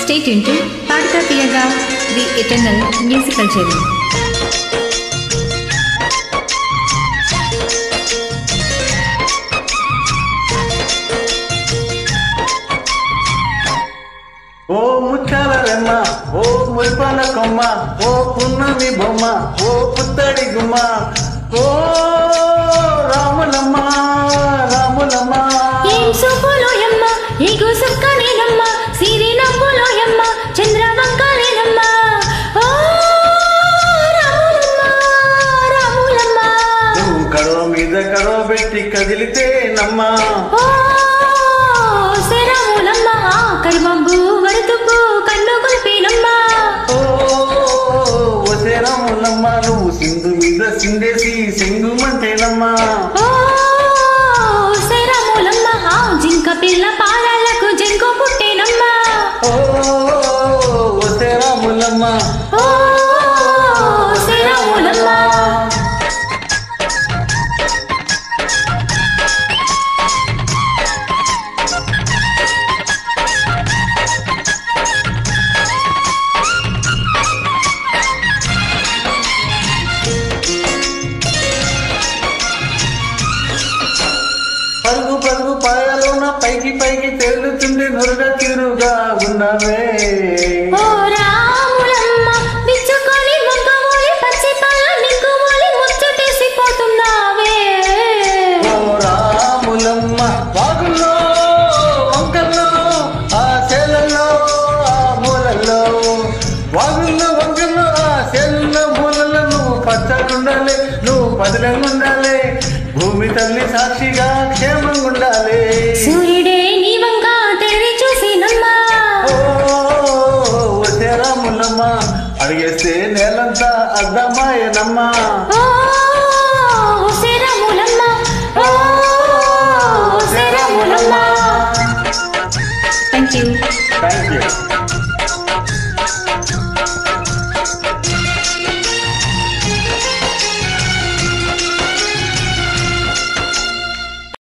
Stay tuned to Padka Tiyaga, the eternal musical journey. ఓ ముచ్చాల రెమ్మ ఓ ముల్పల కొమ్మ ఓ పున్నమి బొమ్మ ఓ పుత్తడి గుమ్మ ఓ రాములమ్మ రాములమ్మ ఏం సూపులోయమ్మ ఈగు సుక్కనేనమ్మ సిరి నవ్వులోయమ్మ చంద్రవంకనేనమ్మ ఓ రాములమ్మ రాములమ్మ నువ్వు కడవ మీద కడవ పెట్టి కదిలితే నమ్మ ఓ రాములమ్మ కరుమంబు వరతుకు కన్ను కొల్పేనమ్మ ఓ రాములమ్మ నువ్వు సింధు మీద సిండేసి సింగుమంటేనమ్మ ఓ రాములమ్మ జింక పిల్ల పారాలకు జంకు పుట్టేనమ్మ ఓ రాములమ్మ ఓ రాములమ్మ పరుగు పరుగు పాయలోన పైకి పైకి తేలుతుండే నురుగా తిరుగా ఉన్నవే ఓ రాములమ్మ విచ్చుకొని మొగ్గమూలి పచ్చి పాల నిక్కుమూలి ముచ్చటేసిపోతున్నావే ఓ రాములమ్మ వాగుల్లో వంకల్లో ఆ చేలల్లో ఆ మూలల్లో వాగుల్లో వంకల్లో ఆ చేలల్లో మూలల్లో నువ్వు పచ్చగుండాలి నువ్వు పదిలంగుండాలి భూమి తల్లి సాక్షిగా క్షేమంగా ఉండాలి సూర్యుడే నీ వంక తెరి చూసినమ్మా ఓ రాములమ్మ అడిగేస్తే నేలంతా అద్దమాయనమ్మా ఓ